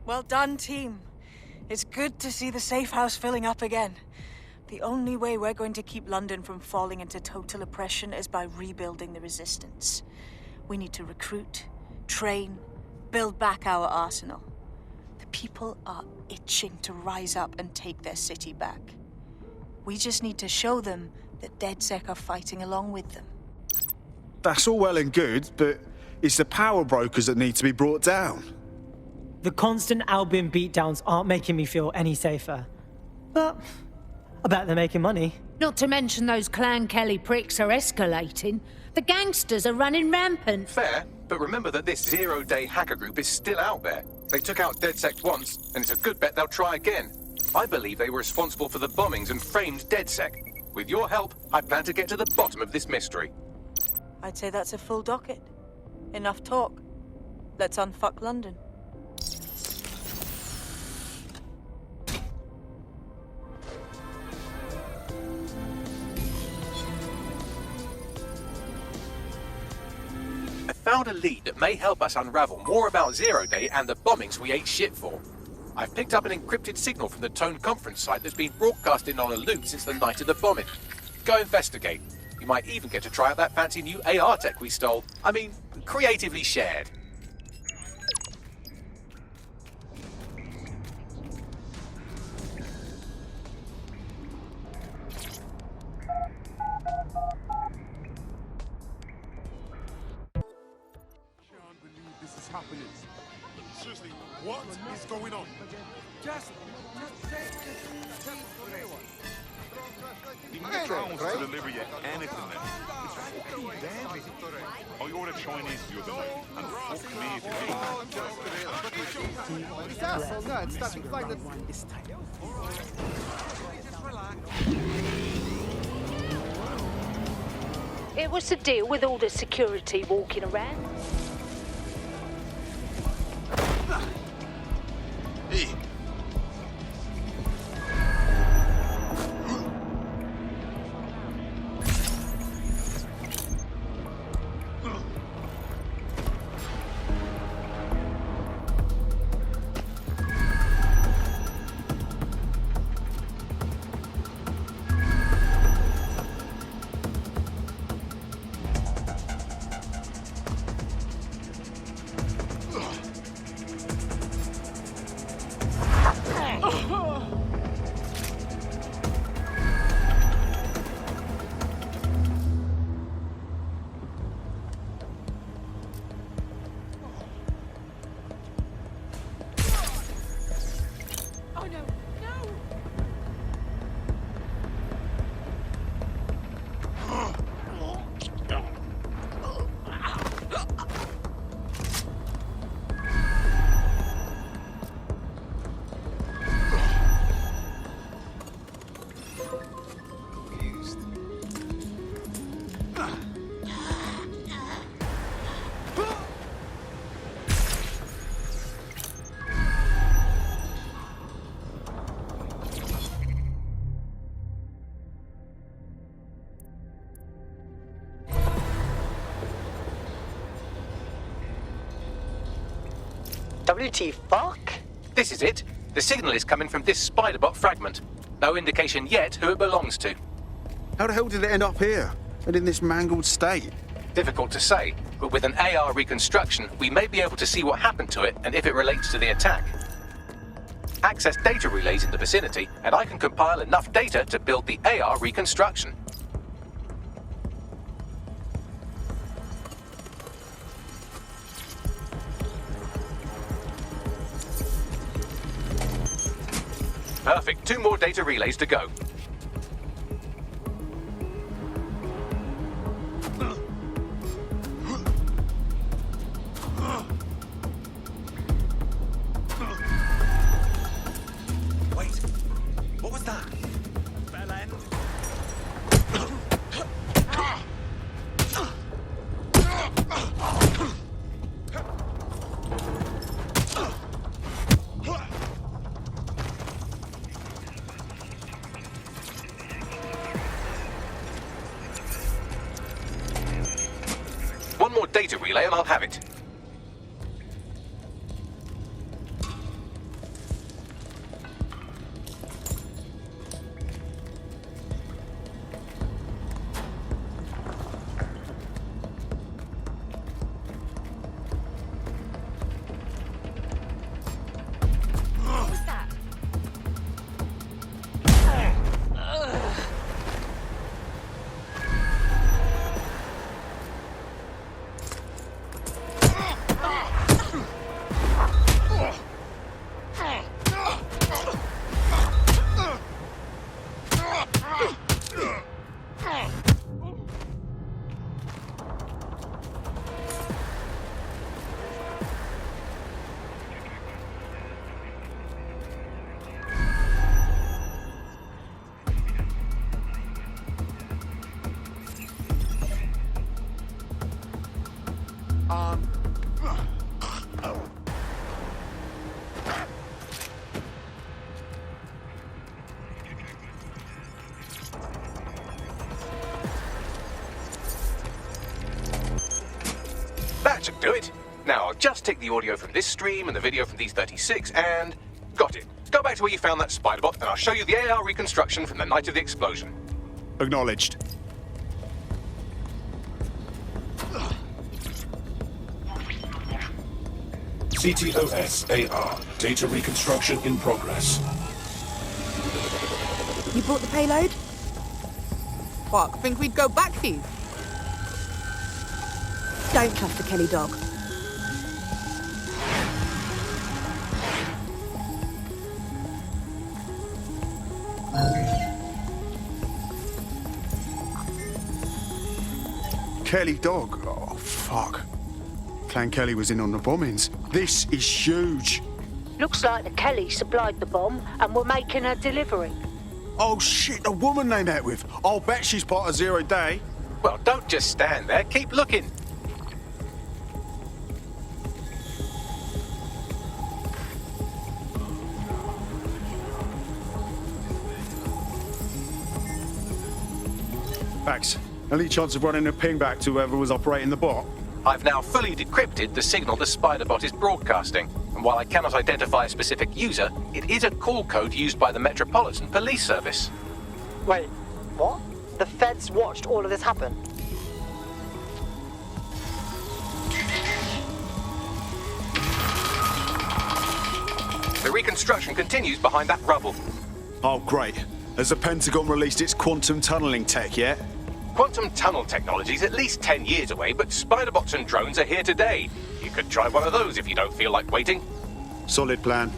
Well done, team. It's good to see the safe house filling up again. The only way we're going to keep London from falling into total oppression is by rebuilding the resistance. We need to recruit, train, build back our arsenal. The people are itching to rise up and take their city back. We just need to show them that DedSec are fighting along with them. That's all well and good, but it's the power brokers that need to be brought down. The constant Albion beatdowns aren't making me feel any safer. But I bet they're making money. Not to mention those Clan Kelly pricks are escalating. The gangsters are running rampant. Fair, but remember that this zero-day hacker group is still out there. They took out DedSec once, and it's a good bet they'll try again. I believe they were responsible for the bombings and framed DedSec. With your help, I plan to get to the bottom of this mystery. I'd say that's a full docket. Enough talk. Let's unfuck London. I found a lead that may help us unravel more about Zero Day and the bombings we ate shit for. I've picked up an encrypted signal from the Tone conference site that's been broadcasting on a loop since the night of the bombing. Go investigate. You might even get to try out that fancy new AR tech we stole. I mean, creatively shared. Happening. Seriously, what is going on? Just say You can get drones to deliver you anything then. It's fucking deadly. I ordered Chinese the other night, and fuck me if This asshole nerd starting to find that... It was to deal with all the security walking around. Hey. WT fuck? This is it. The signal is coming from this Spiderbot fragment. No indication yet who it belongs to. How the hell did it end up here? And in this mangled state? Difficult to say, but with an AR reconstruction, we may be able to see what happened to it and if it relates to the attack. Access data relays in the vicinity, and I can compile enough data to build the AR reconstruction. Perfect. 2 more data relays to go. Wait. What was that? Bell end. One more data relay and I'll have it. should do it. Now, I'll just take the audio from this stream and the video from these 36 and... Got it. Go back to where you found that spider bot and I'll show you the AR reconstruction from the night of the explosion. Acknowledged. CTOS AR. Data reconstruction in progress. You brought the payload? Fuck, think we'd go back for you? Don't trust the Kelly dog. Kelly dog? Oh, fuck. Clan Kelly was in on the bombings. This is huge. Looks like the Kelly supplied the bomb and were making a delivery. Oh shit, the woman they met with. I'll bet she's part of Zero Day. Well, don't just stand there. Keep looking. Max, any chance of running a ping back to whoever was operating the bot? I've now fully decrypted the signal the spider bot is broadcasting. And while I cannot identify a specific user, it is a call code used by the Metropolitan Police Service. Wait, what? The feds watched all of this happen? The reconstruction continues behind that rubble. Oh, great. Has the Pentagon released its quantum tunneling tech yet? Quantum tunnel technology is at least 10 years away, but spider bots and drones are here today. You could try one of those if you don't feel like waiting. Solid plan.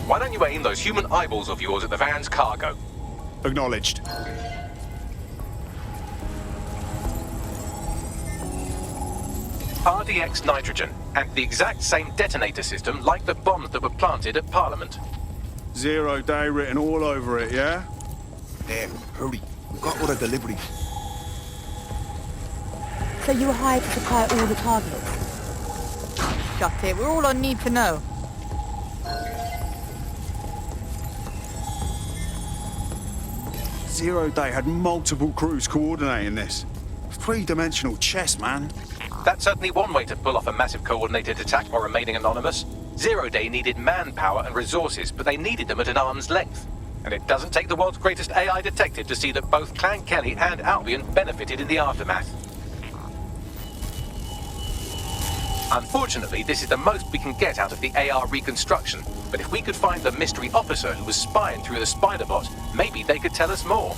Why don't you aim those human eyeballs of yours at the van's cargo? Acknowledged. RDX nitrogen, and the exact same detonator system like the bombs that were planted at Parliament. Zero Day written all over it, yeah? Damn, hurry. We've got all the deliveries. So you were hired to supply all the targets? Shut it, we're all on need to know. Zero Day had multiple crews coordinating this. Three-dimensional chess, man. That's certainly one way to pull off a massive coordinated attack while remaining anonymous. Zero Day needed manpower and resources, but they needed them at an arm's length. And it doesn't take the world's greatest AI detective to see that both Clan Kelly and Albion benefited in the aftermath. Unfortunately, this is the most we can get out of the AR reconstruction, but if we could find the mystery officer who was spying through the spider bot, maybe they could tell us more.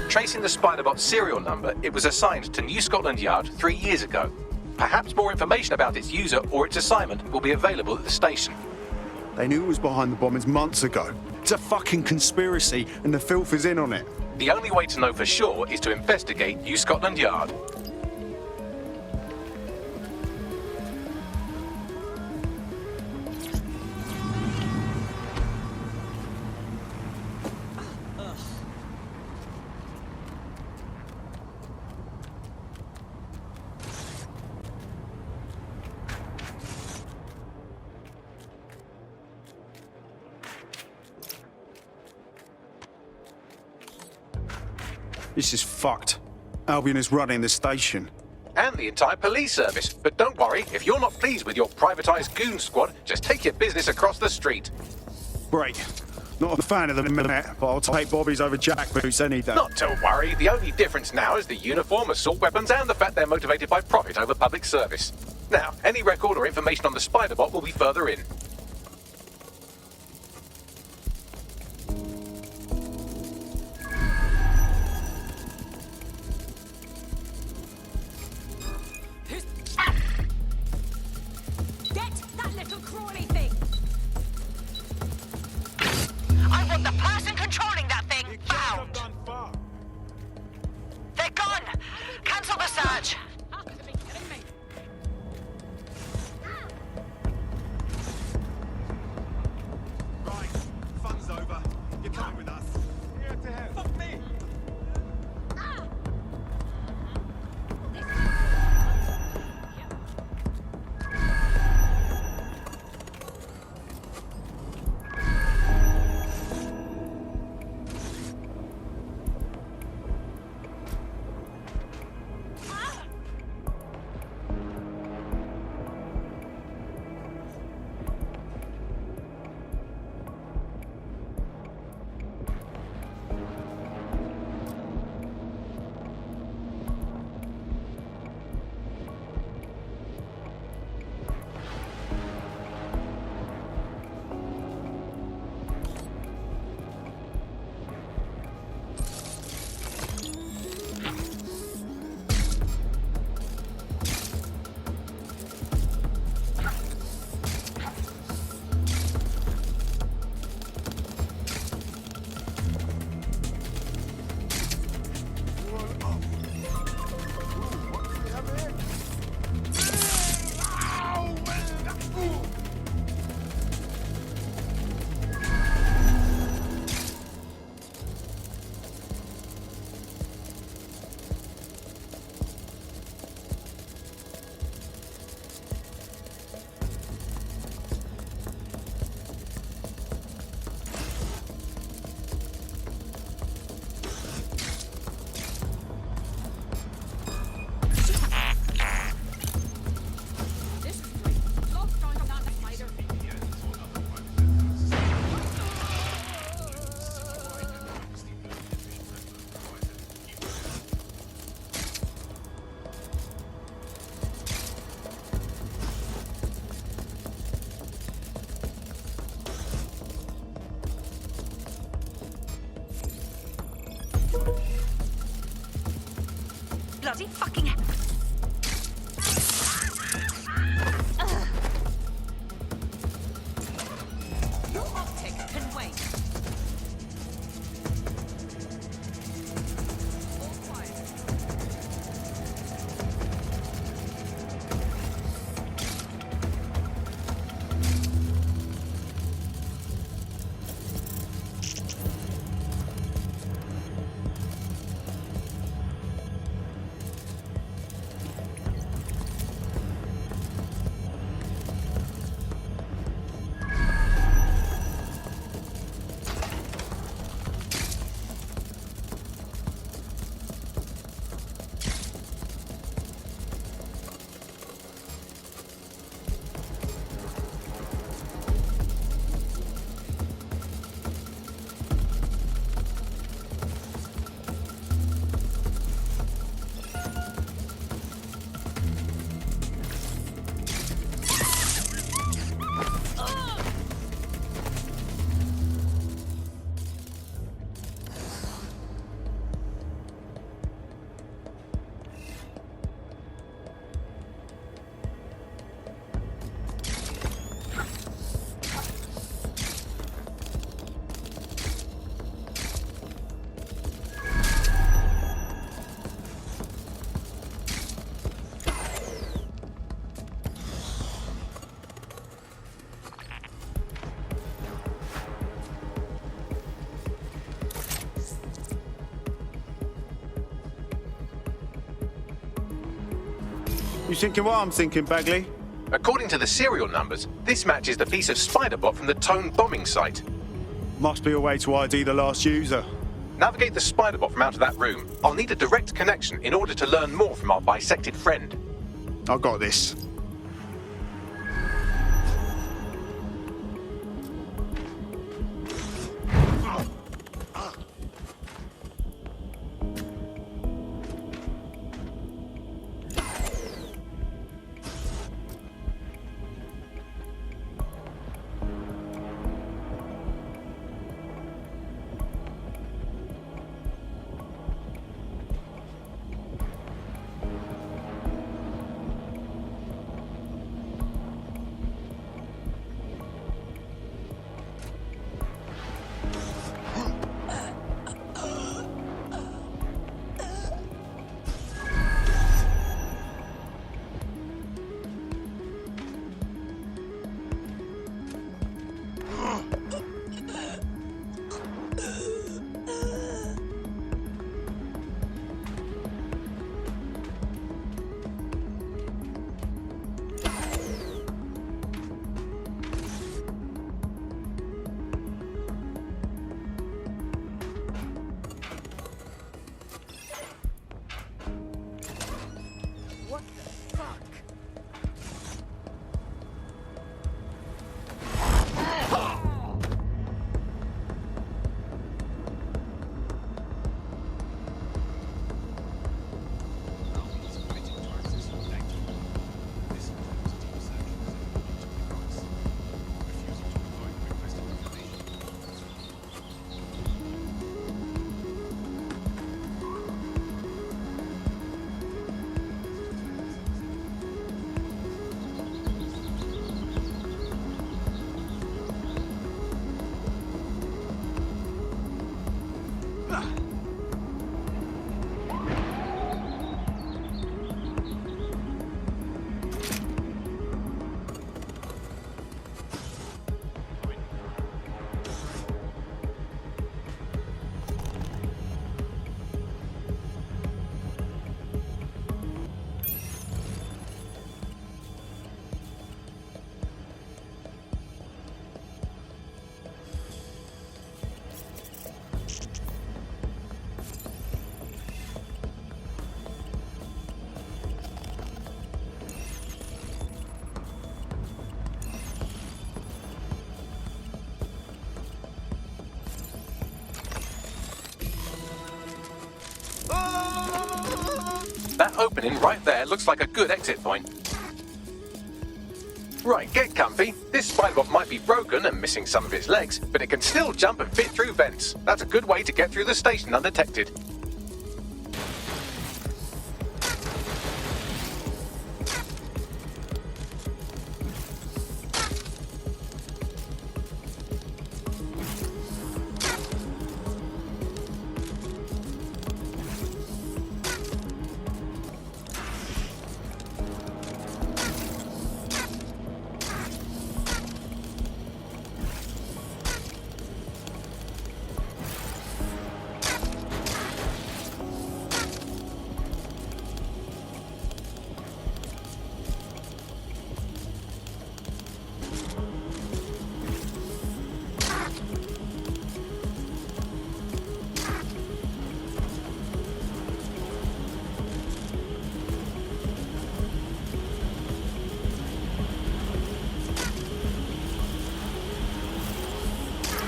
Tracing the Spiderbot's serial number, it was assigned to New Scotland Yard 3 years ago. Perhaps more information about its user or its assignment will be available at the station. They knew it was behind the bombings months ago. It's a fucking conspiracy, and the filth is in on it. The only way to know for sure is to investigate New Scotland Yard. This is fucked. Albion is running the station. And the entire police service. But don't worry, if you're not pleased with your privatized goon squad, just take your business across the street. Great. Not a fan of the minute, but I'll take Bobby's over jackboots any day. Not to worry, the only difference now is the uniform, assault weapons, and the fact they're motivated by profit over public service. Now, any record or information on the Spiderbot will be further in. person controlling that thing found. They're gone. Cancel the search. Right, fun's over. You're coming with us. Here to help. Fuck me! Bloody fucking hell. Your optic can wait. All quiet. You thinking what I'm thinking, Bagley? According to the serial numbers, this matches the piece of spider bot from the Tone bombing site. Must be a way to ID the last user. Navigate the spider bot from out of that room. I'll need a direct connection in order to learn more from our bisected friend. I got this. That opening right there looks like a good exit point. Right, get comfy. This spider-bot might be broken and missing some of its legs, but it can still jump and fit through vents. That's a good way to get through the station undetected.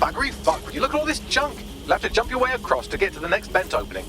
Buggery fuck, would you look at all this junk? You'll have to jump your way across to get to the next vent opening.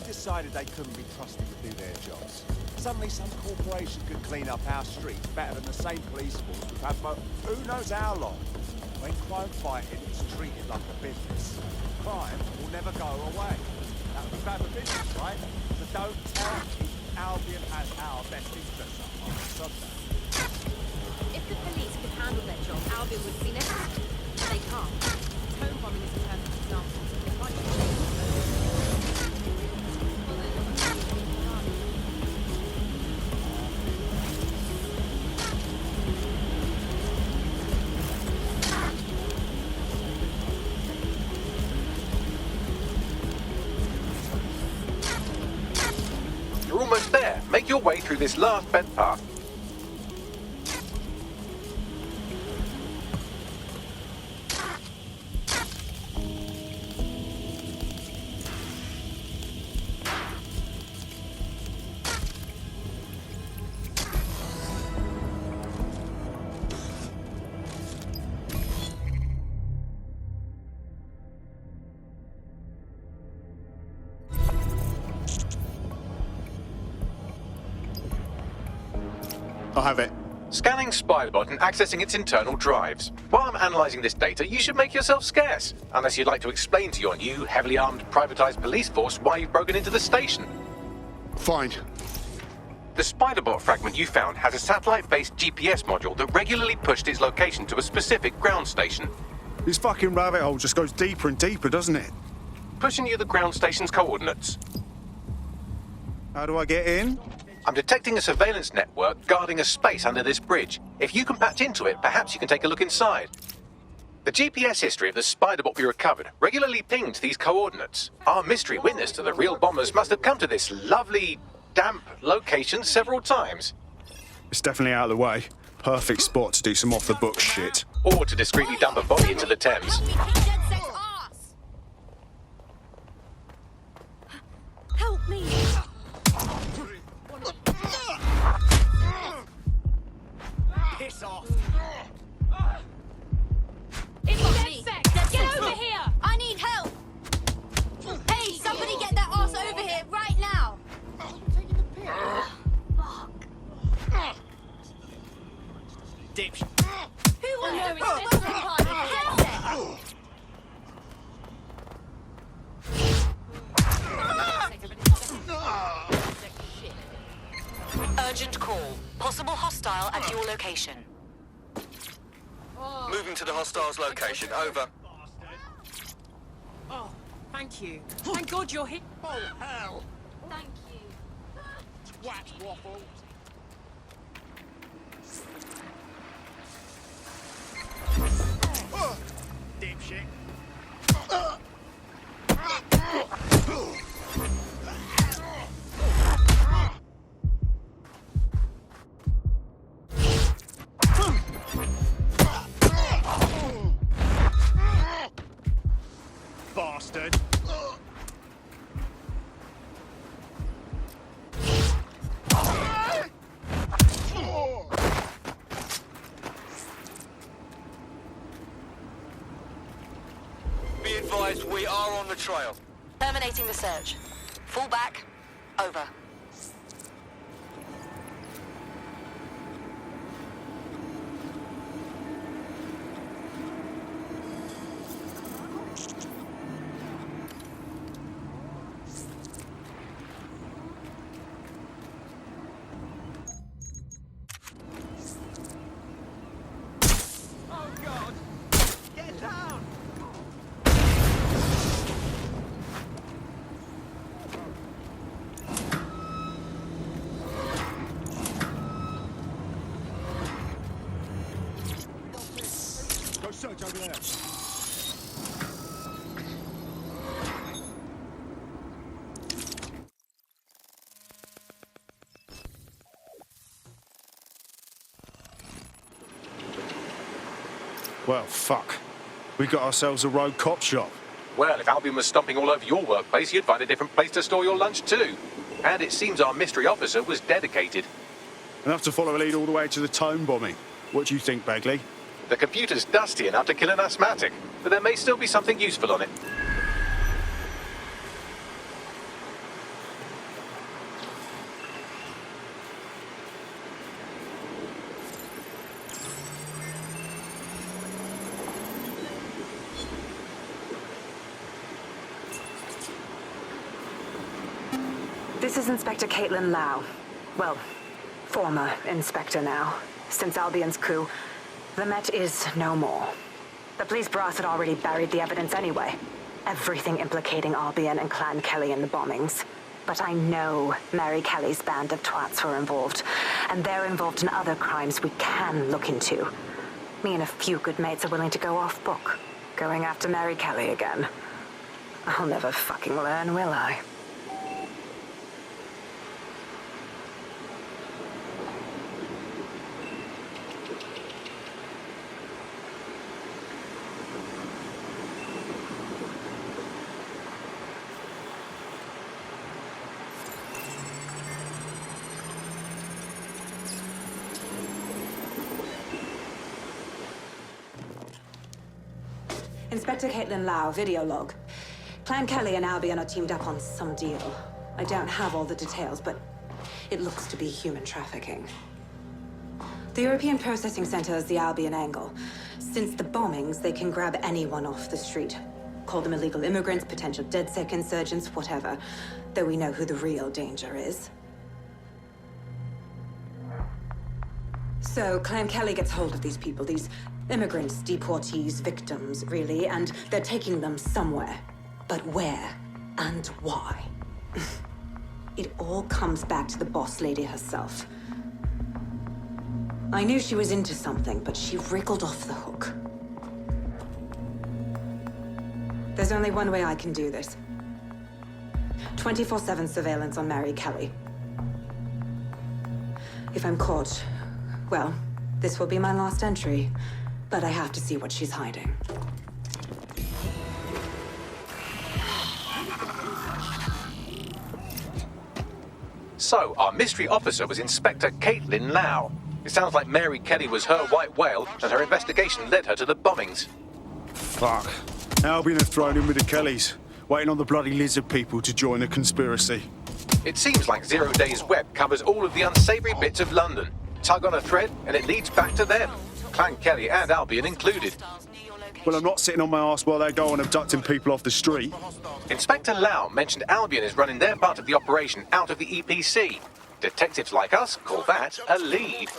Decided they couldn't be trusted to do their jobs. Suddenly some corporation could clean up our streets better than the same police force we've had for who knows how long. When crime fighting is treated like a business, crime will never go away. That would be bad for business, right? So don't tell me Albion has our best interests at heart. Sunday. If the police could handle their job, Albion would be necessary. They can't. Home bombing is a perfect example. They fight You're almost there. Make your way through this last vent path. I have it. Scanning Spiderbot and accessing its internal drives. While I'm analysing this data, you should make yourself scarce. Unless you'd like to explain to your new, heavily armed, privatised police force why you've broken into the station. Fine. The Spiderbot fragment you found has a satellite-based GPS module that regularly pushed its location to a specific ground station. This fucking rabbit hole just goes deeper and deeper, doesn't it? Pushing you the ground station's coordinates. How do I get in? I'm detecting a surveillance network guarding a space under this bridge. If you can patch into it, perhaps you can take a look inside. The GPS history of the spider bot we recovered regularly pinged these coordinates. Our mystery witness to the real bombers must have come to this lovely, damp location several times. It's definitely out of the way. Perfect spot to do some off-the-books shit. Or to discreetly dump a body into the Thames. Help me! Piss off! It's on me! Get over here! I need help! Hey, somebody get that ass over here right now! Fuck. Dipsh. Who will know it's this part of Urgent call. Possible hostile at your location. Moving to the hostile's location. Over. Oh, thank you. Thank God you're here. Oh, hell! Thank you. Twat waffle. Dipshit. Bastard. Be advised, we are on the trail. Terminating the search. Fall back. Over. Oh, God! Get down! Go search over there. Well, fuck. We got ourselves a rogue cop shop. Well, if Albion was stomping all over your workplace, you'd find a different place to store your lunch too. And it seems our mystery officer was dedicated. Enough to follow a lead all the way to the Tone bombing. What do you think, Bagley? The computer's dusty enough to kill an asthmatic, but there may still be something useful on it. This is Inspector Caitlin Lau. Well, former inspector now. Since Albion's coup, the Met is no more. The police brass had already buried the evidence anyway. Everything implicating Albion and Clan Kelly in the bombings. But I know Mary Kelly's band of twats were involved, and they're involved in other crimes we can look into. Me and a few good mates are willing to go off book, going after Mary Kelly again. I'll never fucking learn, will I? Inspector Caitlin Lau, video log. Clan Kelly and Albion are teamed up on some deal. I don't have all the details, but it looks to be human trafficking. The European Processing Center is the Albion angle. Since the bombings, they can grab anyone off the street. Call them illegal immigrants, potential DedSec insurgents, whatever. Though we know who the real danger is. So, Clan Kelly gets hold of these people, these immigrants, deportees, victims, really, and they're taking them somewhere. But where and why? It all comes back to the boss lady herself. I knew she was into something, but she wriggled off the hook. There's only one way I can do this. 24/7 surveillance on Mary Kelly. If I'm caught, well, this will be my last entry. But I have to see what she's hiding. So, our mystery officer was Inspector Caitlin Lau. It sounds like Mary Kelly was her white whale, and her investigation led her to the bombings. Fuck. Albion have thrown in with the Kellys, waiting on the bloody lizard people to join the conspiracy. It seems like 0 Days Web covers all of the unsavory bits of London. Tug on a thread, and it leads back to them. Clan Kelly and Albion included. Well, I'm not sitting on my arse while they go on abducting people off the street. Inspector Lau mentioned Albion is running their part of the operation out of the EPC. Detectives like us call that a lead.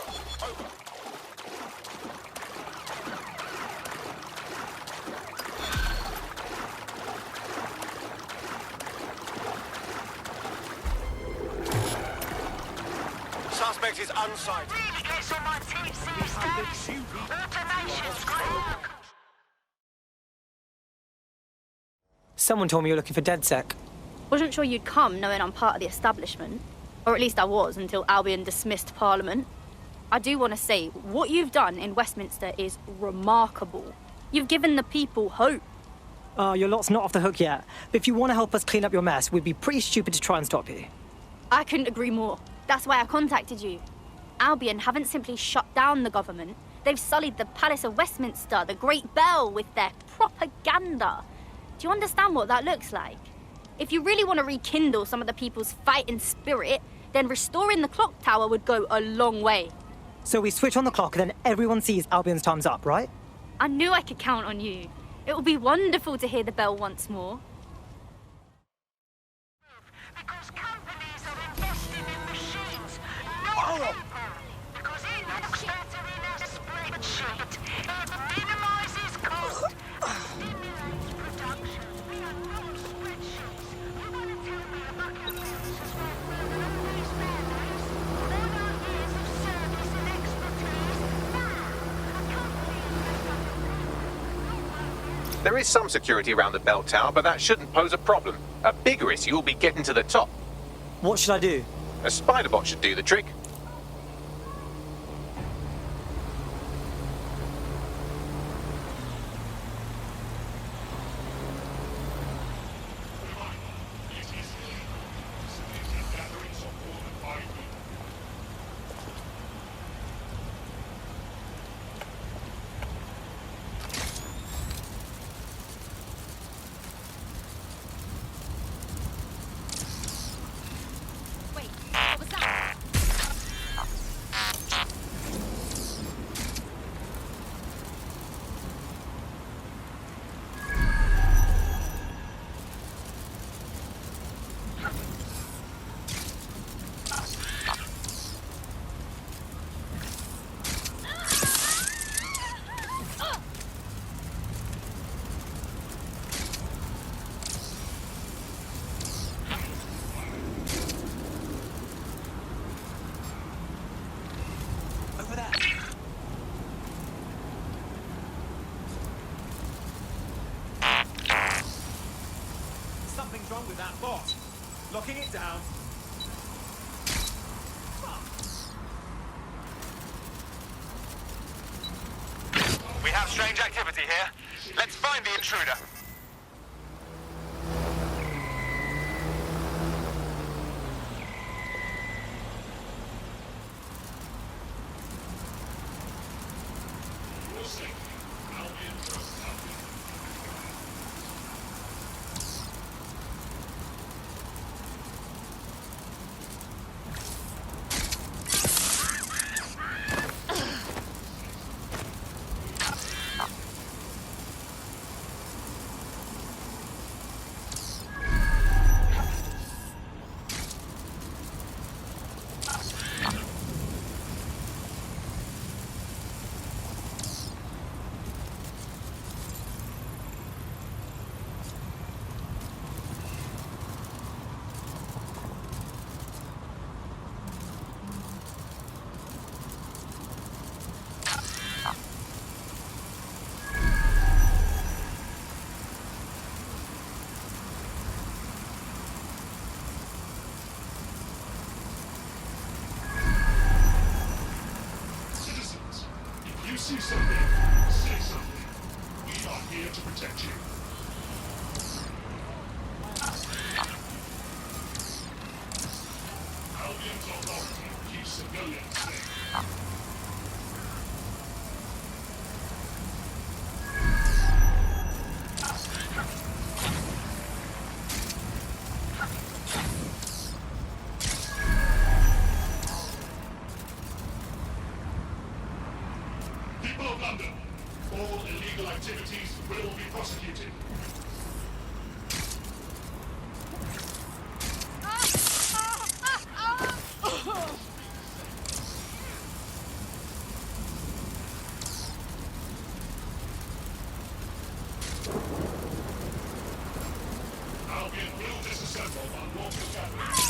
Suspect is unsighted. Really gets on my teeth these days. Automation's great. Someone told me you're looking for DedSec. Wasn't sure you'd come knowing I'm part of the establishment. Or at least I was until Albion dismissed Parliament. I do want to say, what you've done in Westminster is remarkable. You've given the people hope. Your lot's not off the hook yet. But if you want to help us clean up your mess, we'd be pretty stupid to try and stop you. I couldn't agree more. That's why I contacted you. Albion haven't simply shut down the government. They've sullied the Palace of Westminster, the Great Bell, with their propaganda. Do you understand what that looks like? If you really want to rekindle some of the people's fighting spirit, then restoring the clock tower would go a long way. So we switch on the clock and then everyone sees Albion's time's up, right? I knew I could count on you. It will be wonderful to hear the bell once more. Because companies are investing in machines, not people. Because it looks better in a spreadsheet. It minimizes cost and stimulates production. We are not spreadsheets. You want to tell me a bucket list is worth these families? All our years of service and expertise? A company There is some security around the bell tower, but that shouldn't pose a problem. A bigger issue will be getting to the top. What should I do? A spider bot should do the trick. Something's wrong with that bot. Locking it down. We have strange activity here. Let's find the intruder. see something, say something. We are here to protect you. Albion's authority keeps civilians safe. People of London, all illegal activities will be prosecuted. Albion will disassemble unlawful gatherings.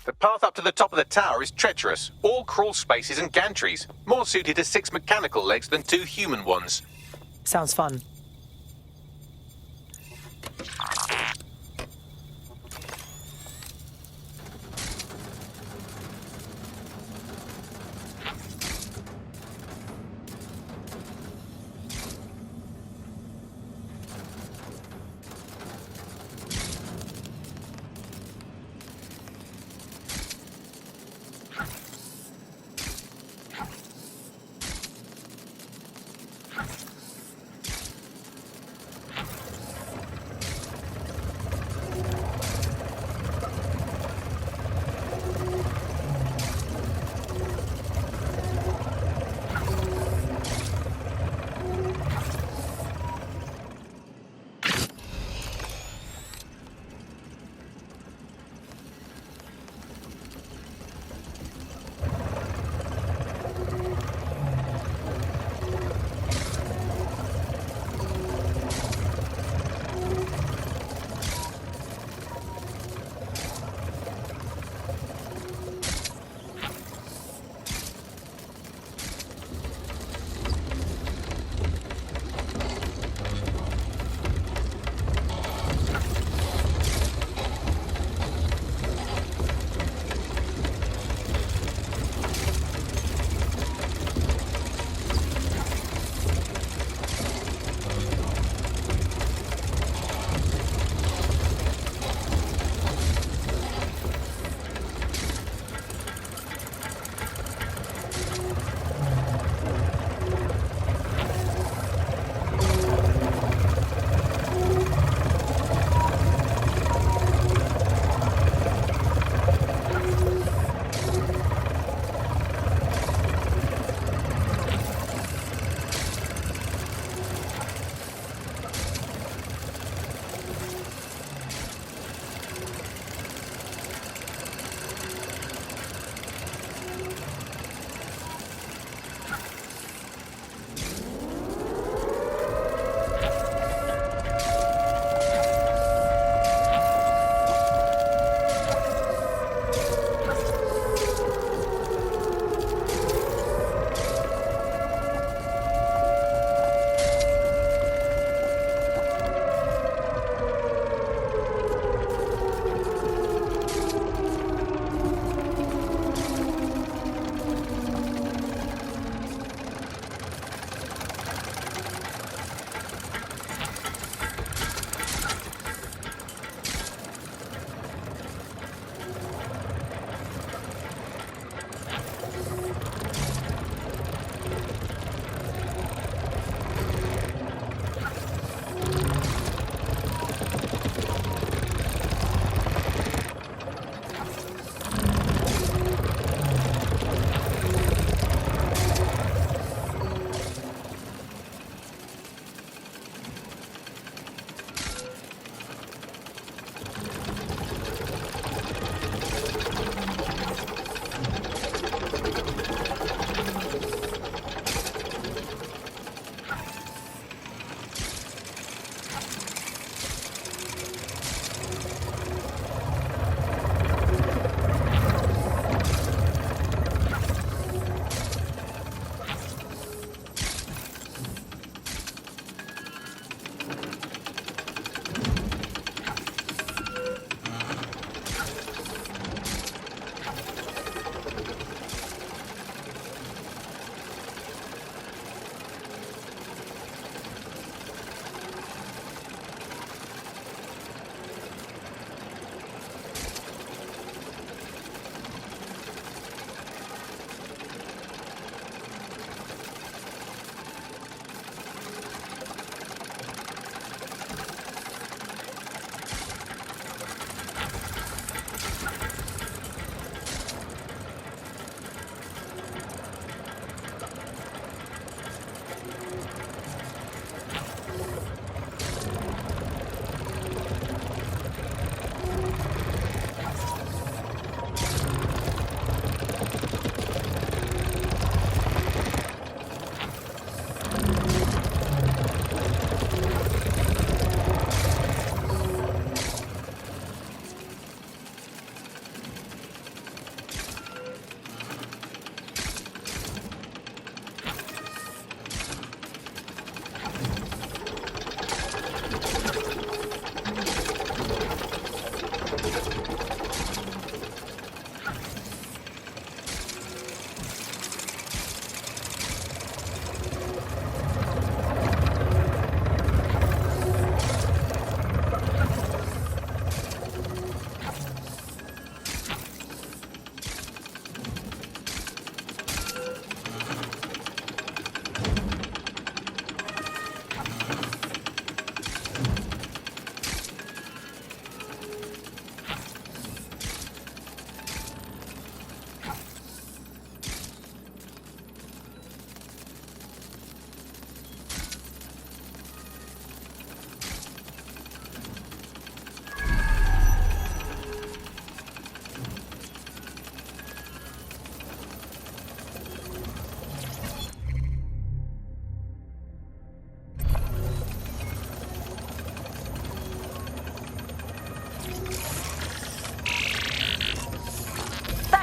The path up to the top of the tower is treacherous, all crawl spaces and gantries, more suited to 6 mechanical legs than 2 human ones. Sounds fun.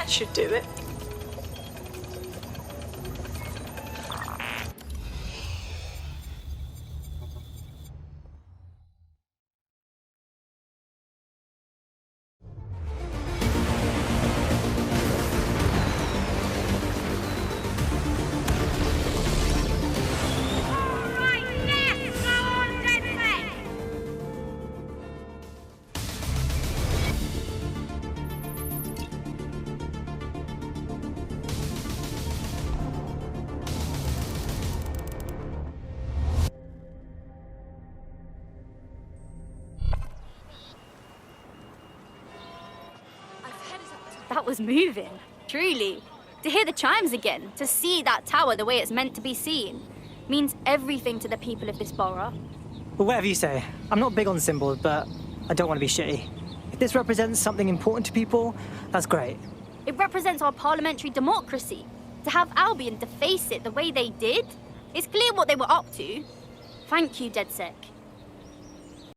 That should do it. That was moving, truly. To hear the chimes again, to see that tower the way it's meant to be seen, means everything to the people of this borough. Well, whatever you say. I'm not big on symbols, but I don't want to be shitty. If this represents something important to people, that's great. It represents our parliamentary democracy. To have Albion deface it the way they did, it's clear what they were up to. Thank you, DedSec.